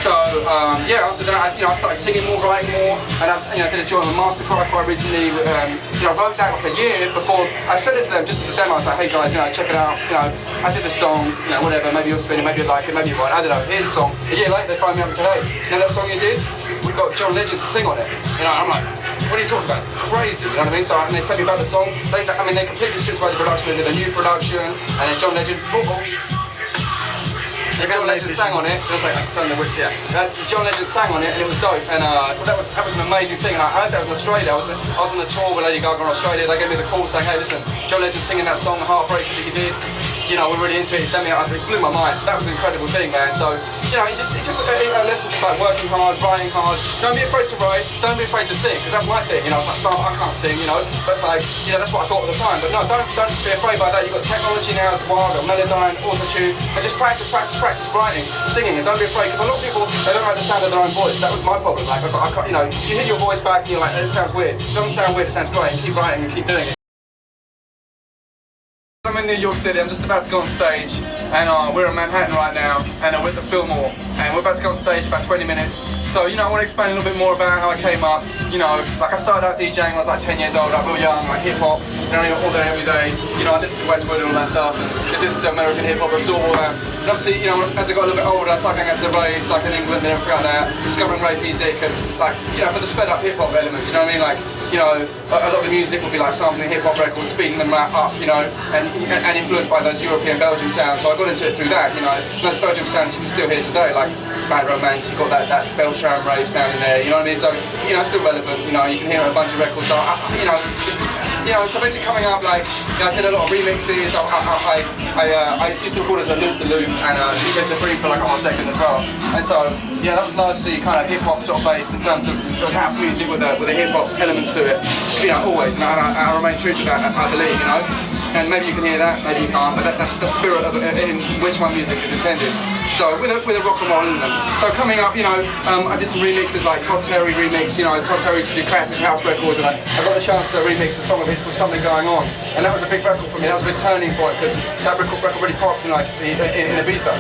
So yeah, after that, I started singing more, writing more, and I did a joint with Mastercry quite recently. I wrote that like a year before. I said it to them just as a demo. I was like, hey guys, check it out. I did this song, whatever. Maybe you'll spin it, maybe you like it, maybe you won't. I don't know. Here's the song. A year later, they phoned me up and said, hey, that song you did? We got John Legend to sing on it. I'm like, what are you talking about? It's crazy, you know what I mean? So and they said me about the song. They completely stripped away the production. They did a new production, and then John Legend. John Legend sang on it. It was like, I just turned the whip, yeah. John Legend sang on it, and it was dope. And so that was an amazing thing. And I heard that was in Australia. I was on a tour with Lady Gaga in Australia. They gave me the call saying, hey, listen, John Legend singing that song, Heartbreaker that you did. We're really into it. He sent me out. It blew my mind. So that was an incredible thing, man. So it's just a lesson, just like working hard, writing hard. Don't be afraid to write. Don't be afraid to sing, because that's my thing. It's like, some I can't sing. That's like, that's what I thought at the time. But no, don't be afraid by that. You've got technology now as well. Got Melodyne, Auto-Tune, and just practice writing, singing, and don't be afraid. Because a lot of people, they don't like the sound of their own voice. That was my problem. Like I was like, I can't. You hear your voice back, and you're like, it sounds weird. It doesn't sound weird. It sounds great. And keep writing and keep doing it. I'm in New York City, I'm just about to go on stage, and we're in Manhattan right now, and we're at the Fillmore, and we're about to go on stage in about 20 minutes. So, I want to explain a little bit more about how I came up. Like I started out DJing when I was like 10 years old, like real young, like hip-hop, all day, every day. I listened to Westwood and all that stuff, and just listened to American hip-hop, absorb all that. And obviously, as I got a little bit older, I started going out to the raves, like in England and everything like that, discovering rave music, and like, for the sped-up hip-hop elements, you know what I mean? Like, a lot of the music would be like sampling hip-hop records, speeding them up, and influenced by those European Belgian sounds. So I got into it through that, Those Belgian sounds you can still hear today, like Bad Romance, you've got that Beltram rave sound in there, you know what I mean? So, it's still relevant, you can hear a bunch of records. So, so basically coming up, like, I did a lot of remixes. I used to record as a loop-the-loop and DJ Supreme for like a hot second as well. And so, that was largely kind of hip-hop sort of based in terms of, it was house music with the hip-hop elements to it, always, and I remain true to that, I believe, And maybe you can hear that, maybe you can't, but that's the spirit of in which my music is intended. So with a rock and roll in them. So coming up, I did some remixes like Todd Terry remix. Todd Terry used to do classic house records, and I got the chance to remix a song of his called Something Going On, and that was a big record for me. That was a big turning point because that record really popped in Ibiza,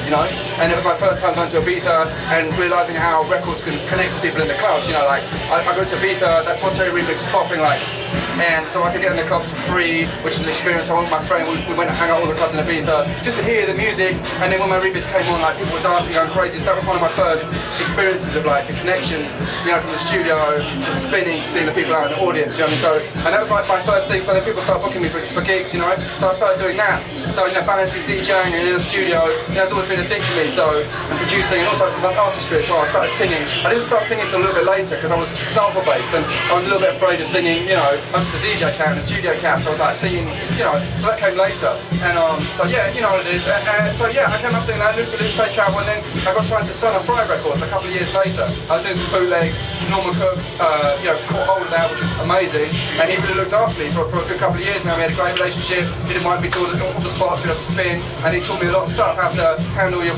And it was my first time going to Ibiza and realizing how records can connect to people in the clubs. Like I go to Ibiza, that Todd Terry remix was popping like. And so I could get in the clubs for free, which was an experience. I went with my friend, we went to hang out all the clubs in Ibiza, just to hear the music, and then when my remix came on, like people were dancing, going crazy. So that was one of my first experiences of like the connection, from the studio to the spinning, to seeing the people out in the audience, So, and that was my first thing, so then people started booking me for gigs, So I started doing that. So, balancing DJing and in the studio, it's always been a thing for me, and producing, and also like artistry as well. I started singing. I didn't start singing until a little bit later, because I was sample based, and I was a little bit afraid of singing, I was the DJ cat and the studio cat, so I was like singing, so that came later. And so yeah, you know what it is. So yeah, I came up doing that, looped the Space Cowboy, and then I got signed to Sun and Fry Records a couple of years later. I was doing some bootlegs, Norman Cook, just caught hold of that, which was amazing. And he really looked after me for a good couple of years now. We had a great relationship. He didn't invite me to all the spots, to spin, and he taught me a lot of stuff, how to handle your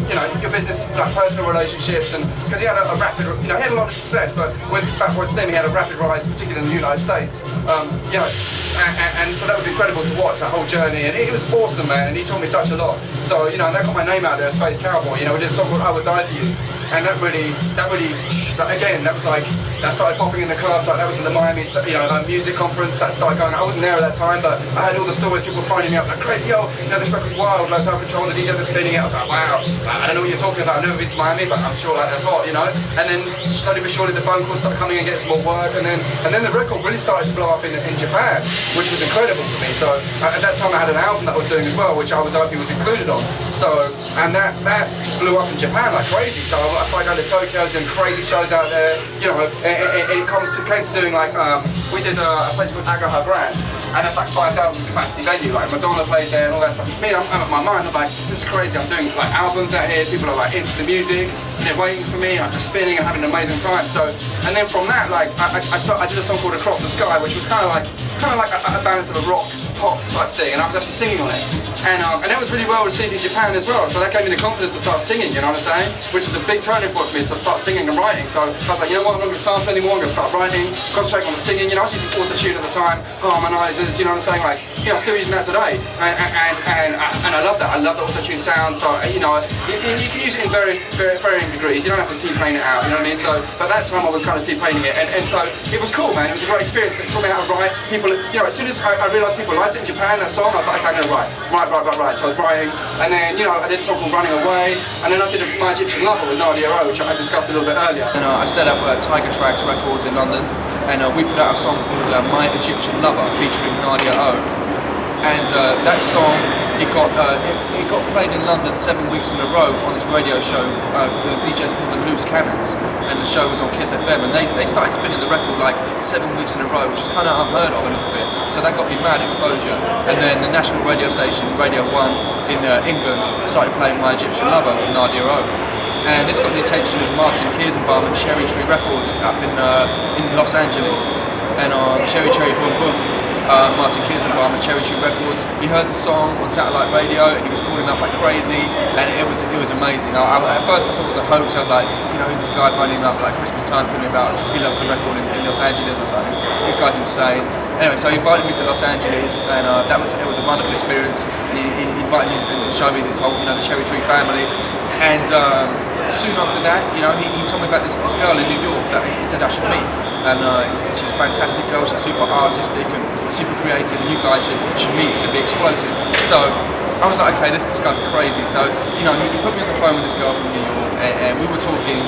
business, like personal relationships, and because he had a rapid, he had a lot of success, but with Fatboy Slim, he had a rapid rise, particularly in the United States. And so that was incredible to watch, that whole journey, and it was awesome, man, and he taught me such a lot. So, and that got my name out there, Space Cowboy, we did a song called I Would Die For You, and that really, again, that was like, that started popping in the clubs, like that was in the Miami, music conference, that started going, I wasn't there at that time, but I had all the stories, people finding me up like crazy, this record's wild, like Self Control, the DJs are spinning it, I was like, wow, I don't know what you're talking about, I've never been to Miami, but I'm sure that's hot, and then slowly but surely the phone calls started coming and getting some more work, and then the record really started to blow up in Japan, which was incredible for me. So at that time I had an album that I was doing as well, which I Would Die For You was included on. So, and that just blew up in Japan like crazy. So I started going to Tokyo, doing crazy shows out there. It came to doing like, we did a place called Agaha Grand, and that's like 5,000 capacity venue. Like Madonna played there and all that stuff. Me, I'm at my mind. I'm like, this is crazy. I'm doing like albums out here. People are like into the music. They're waiting for me. I'm just spinning and having an amazing time. So, and then from that, like, I did a song called Across the Sky, which was kind of like kind of like a balance of a rock, pop type thing, and I was actually singing on it. And that was really well received in Japan as well, so that gave me the confidence to start singing, you know what I'm saying? Which is a big turning point for me to start singing and writing. So I was like, you know what, I'm not going to sample anymore, I'm going to start writing, concentrate on the singing. You know, I was using auto-tune at the time, harmonizers, you know what I'm saying? Like, you know, still using that today. And I love that. I love the auto-tune sound. So, you know, you can use it in varying degrees. You don't have to T-plane it out, you know what I mean? So, but at that time I was kind of T-planing it. And so it was cool, man. It was a great experience. It taught me how to write. People, you know, as soon as I realized people liked it in Japan, that song, I was like, okay, I'm going to write. So I was writing. And then, you know, I did a song called Running Away. And then I did My Egyptian Lover with Nadia O, which I discussed a little bit earlier. And I set up Tiger Tracks Records in London. And we put out a song called My Egyptian Lover featuring Nadia O. And that song, it got played in London 7 weeks in a row on this radio show. The DJ's called the Loose Cannons, and the show was on Kiss FM. And they started spinning the record like 7 weeks in a row, which was kind of unheard of a little bit. So that got me mad exposure. And then the national radio station, Radio 1 in England, started playing My Egyptian Lover with Nadia O. And this got the attention of Martin Kiesenbaum and Cherry Tree Records up in Los Angeles. And on Cherry Boom Boom, Martin Kiesenbaum and Cherry Tree Records, he heard the song on satellite radio and he was calling up like crazy, and it was amazing. At first I thought it was a hoax. I was like, you know, who's this guy phoning up like Christmas time telling me about he loves to record in Los Angeles? I was like, this guy's insane. Anyway, so he invited me to Los Angeles, and it was a wonderful experience. And he invited me to show me this whole, you know, the Cherry Tree family. And soon after that, you know, he told me about this girl in New York that he said I should meet. And he said she's a fantastic girl, she's super artistic and super creative, and you guys should meet, it's going to be explosive. So I was like, okay, this guy's crazy. So, you know, he put me on the phone with this girl from New York, and we were talking,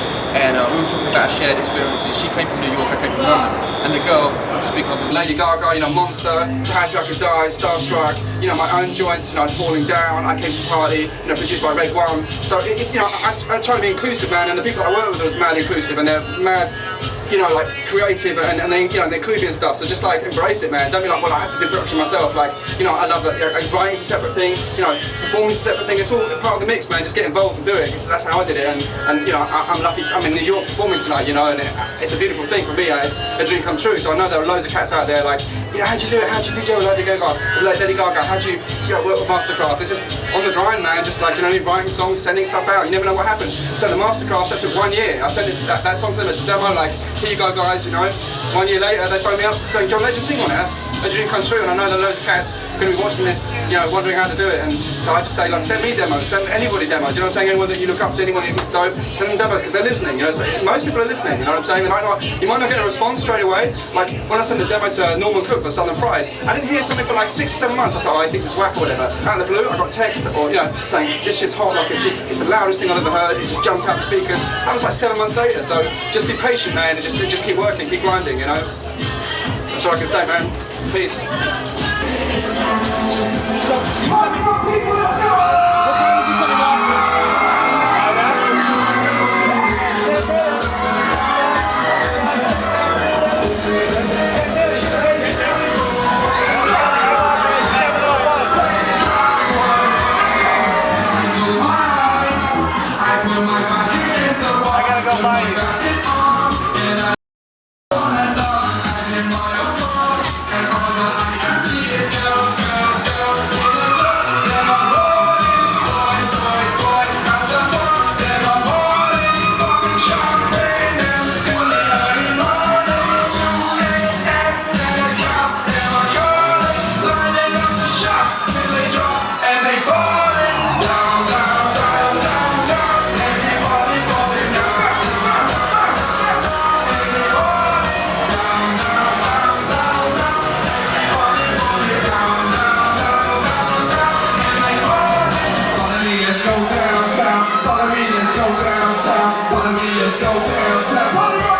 about shared experiences. She came from New York, I came from London. And the girl I'm speaking of was Lady Gaga, you know, Monster, So Happy I Could Die, Starstruck, you know, my own joints, you know, Falling Down, I Came to Party, you know, produced by Red One. So, you know, I try to be inclusive, man, and the people I work with are mad inclusive, and they're mad, you know, like creative, and they, you know, they're cluey and stuff. So just like embrace it, man. Don't be like, well, I have to do production myself. Like, you know, I love that. You know, writing's a separate thing. You know, performance is a separate thing. It's all part of the mix, man. Just get involved and do it. So that's how I did it. And you know, I'm lucky. I'm in New York performing tonight. You know, and it's a beautiful thing for me. It's a dream come true. So I know there are loads of cats out there like, you know, how'd you do it? How'd you DJ with Lady Gaga? How'd you know, work with Mastercraft? It's just on the grind, man. Just like, you know, writing songs, sending stuff out. You never know what happens. So the Mastercraft, that took 1 year. I sent that song to them as a demo. Like, here you go, guys. You know, 1 year later they phoned me up saying, John, let's just sing on it. That's a dream come true. And I know there are loads of cats going to be watching this, you know, wondering how to do it. And so I just say, like, send me demos, send anybody demos. You know what I'm saying? Anyone that you look up to, anyone who thinks dope, send them demos because they're listening. You know, so most people are listening. You know what I'm saying? You might not get a response straight away. Like when I sent the demo to Norman Cook for Southern Fried, I didn't hear something for like 6 or 7 months. I thought, oh, he thinks it's whack or whatever. Out of the blue, I got text or, you know, saying this shit's hot. Like it's the loudest thing I've ever heard. It just jumped out the speakers. That was like 7 months later. So just be patient, man, and just keep working, keep grinding. You know. That's all I can say, man. Peace. Follow me, let's go downtown.